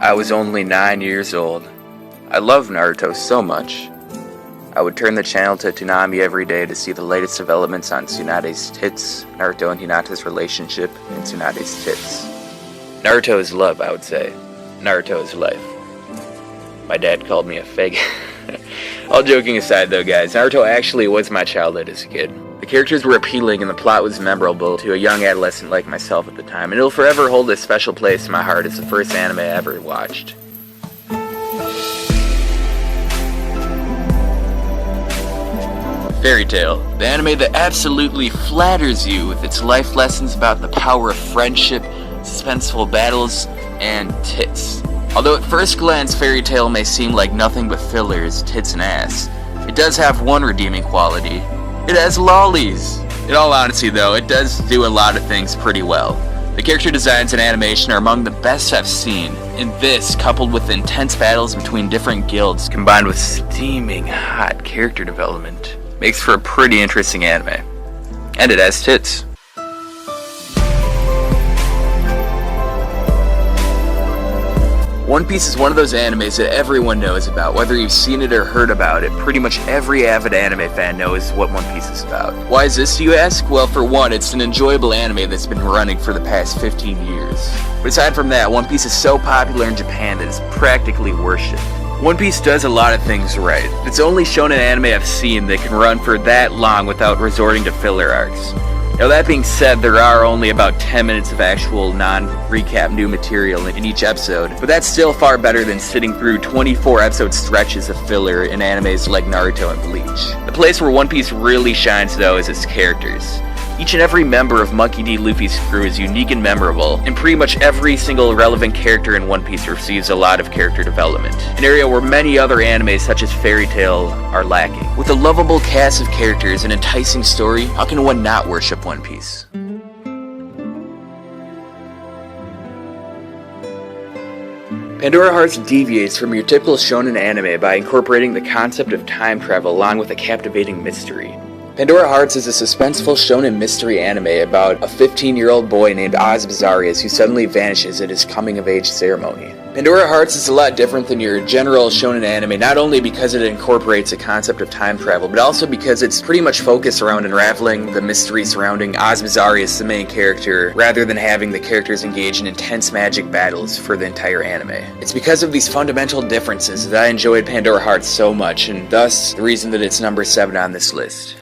I was only 9 years old. I loved Naruto so much. I would turn the channel to Toonami every day to see the latest developments on Tsunade's tits, Naruto and Hinata's relationship, and Tsunade's tits. Naruto is love, I would say. Naruto is life. My dad called me a fag. All joking aside though, guys, Naruto actually was my childhood as a kid. The characters were appealing and the plot was memorable to a young adolescent like myself at the time, and it'll forever hold a special place in my heart as the first anime I ever watched. Fairy Tail, the anime that absolutely flatters you with its life lessons about the power of friendship, suspenseful battles, and tits. Although at first glance Fairy Tail may seem like nothing but fillers, tits, and ass, it does have one redeeming quality. It has lollies! In all honesty though, it does do a lot of things pretty well. The character designs and animation are among the best I've seen, and this, coupled with intense battles between different guilds, combined with steaming hot character development, makes for a pretty interesting anime. And it has tits. One Piece is one of those animes that everyone knows about, whether you've seen it or heard about it. Pretty much every avid anime fan knows what One Piece is about. Why is this, you ask? Well, for one, it's an enjoyable anime that's been running for the past 15 years. But aside from that, One Piece is so popular in Japan that it's practically worshipped. One Piece does a lot of things right. It's the only shonen anime I've seen that can run for that long without resorting to filler arcs. Now that being said, there are only about 10 minutes of actual non-recap new material in each episode, but that's still far better than sitting through 24 episode stretches of filler in animes like Naruto and Bleach. The place where One Piece really shines though is its characters. Each and every member of Monkey D. Luffy's crew is unique and memorable, and pretty much every single relevant character in One Piece receives a lot of character development, an area where many other animes such as Fairy Tail are lacking. With a lovable cast of characters and enticing story, how can one not worship One Piece? Pandora Hearts deviates from your typical shonen anime by incorporating the concept of time travel along with a captivating mystery. Pandora Hearts is a suspenseful shonen mystery anime about a 15-year-old boy named Oz Bizarrius who suddenly vanishes at his coming-of-age ceremony. Pandora Hearts is a lot different than your general shonen anime, not only because it incorporates a concept of time travel, but also because it's pretty much focused around unraveling the mystery surrounding Oz Bizarrius, the main character, rather than having the characters engage in intense magic battles for the entire anime. It's because of these fundamental differences that I enjoyed Pandora Hearts so much, and thus the reason that it's number 7 on this list.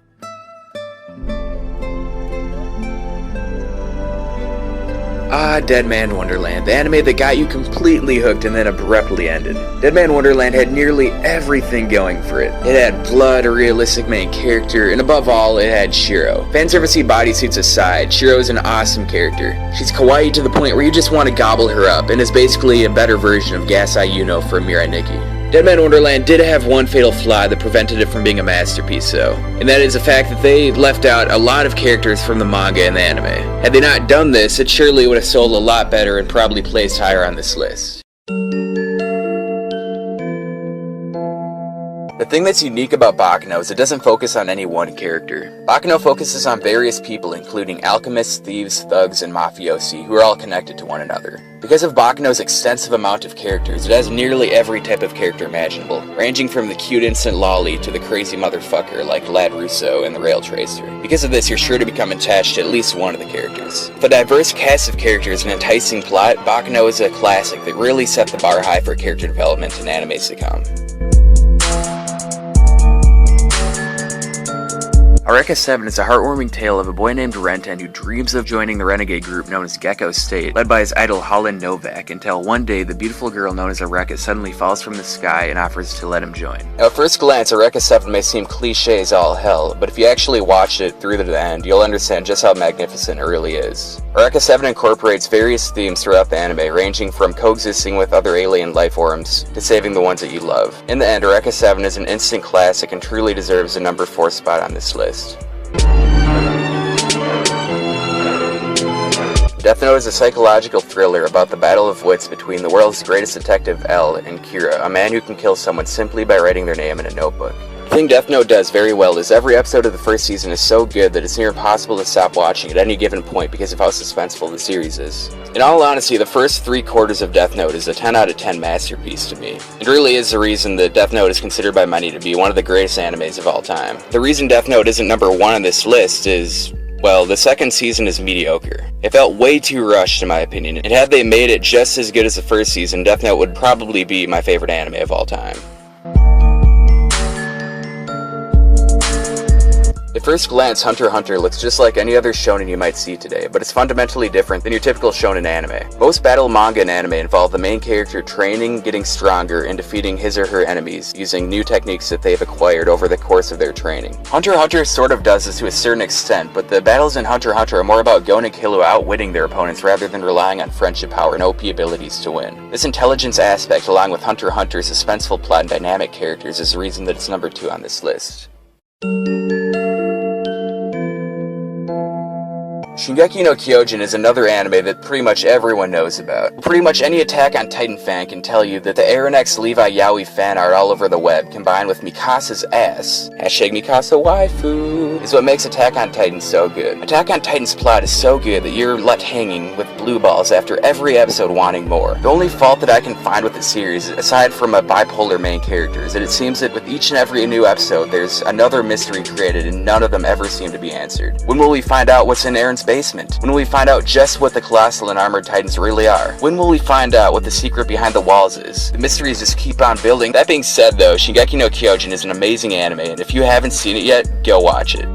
Dead Man Wonderland, the anime that got you completely hooked and then abruptly ended. Dead Man Wonderland had nearly everything going for it. It had blood, a realistic main character, and above all, it had Shiro. Fanservice bodysuits aside, Shiro is an awesome character. She's kawaii to the point where you just want to gobble her up, and is basically a better version of Gasai Yuno from Mirai Nikki. Dead Man Wonderland did have one fatal flaw that prevented it from being a masterpiece though, and that is the fact that they left out a lot of characters from the manga and the anime. Had they not done this, it surely would have sold a lot better and probably placed higher on this list. The thing that's unique about Baccano is it doesn't focus on any one character. Baccano focuses on various people including alchemists, thieves, thugs, and mafiosi who are all connected to one another. Because of Baccano's extensive amount of characters, it has nearly every type of character imaginable, ranging from the cute instant lolly to the crazy motherfucker like Lad Russo and the Rail Tracer. Because of this, you're sure to become attached to at least one of the characters. With a diverse cast of characters and enticing plot, Baccano is a classic that really set the bar high for character development in animes to come. Eureka 7 is a heartwarming tale of a boy named Renten who dreams of joining the renegade group known as Gecko State, led by his idol Holland Novak, until one day the beautiful girl known as Eureka suddenly falls from the sky and offers to let him join. Now at first glance, Eureka 7 may seem cliche as all hell, but if you actually watch it through to the end, you'll understand just how magnificent it really is. Eureka 7 incorporates various themes throughout the anime, ranging from coexisting with other alien life forms to saving the ones that you love. In the end, Eureka 7 is an instant classic and truly deserves a number 4 spot on this list. Death Note is a psychological thriller about the battle of wits between the world's greatest detective L and Kira, a man who can kill someone simply by writing their name in a notebook. The thing Death Note does very well is every episode of the first season is so good that it's near impossible to stop watching at any given point because of how suspenseful the series is. In all honesty, the first 3/4 of Death Note is a 10 out of 10 masterpiece to me. It really is the reason that Death Note is considered by many to be one of the greatest animes of all time. The reason Death Note isn't number 1 on this list is, well, the second season is mediocre. It felt way too rushed in my opinion, and had they made it just as good as the first season, Death Note would probably be my favorite anime of all time. At first glance, Hunter x Hunter looks just like any other shonen you might see today, but it's fundamentally different than your typical shonen anime. Most battle manga and anime involve the main character training, getting stronger, and defeating his or her enemies using new techniques that they've acquired over the course of their training. Hunter x Hunter sort of does this to a certain extent, but the battles in Hunter x Hunter are more about Gon and Killua outwitting their opponents rather than relying on friendship power and OP abilities to win. This intelligence aspect, along with Hunter x Hunter's suspenseful plot and dynamic characters, is the reason that it's number 2 on this list. Shingeki no Kyojin is another anime that pretty much everyone knows about. Pretty much any Attack on Titan fan can tell you that the Eren X Levi Yaoi fan art all over the web, combined with Mikasa's ass, #Mikasa waifu, is what makes Attack on Titan so good. Attack on Titan's plot is so good that you're left hanging with blue balls after every episode wanting more. The only fault that I can find with the series, aside from a bipolar main character, is that it seems that with each and every new episode there's another mystery created and none of them ever seem to be answered. When will we find out what's in Eren's basement? When will we find out just what the Colossal and Armored Titans really are? When will we find out what the secret behind the walls is? The mysteries just keep on building. That being said though, Shingeki no Kyojin is an amazing anime, and if you haven't seen it yet, go watch it.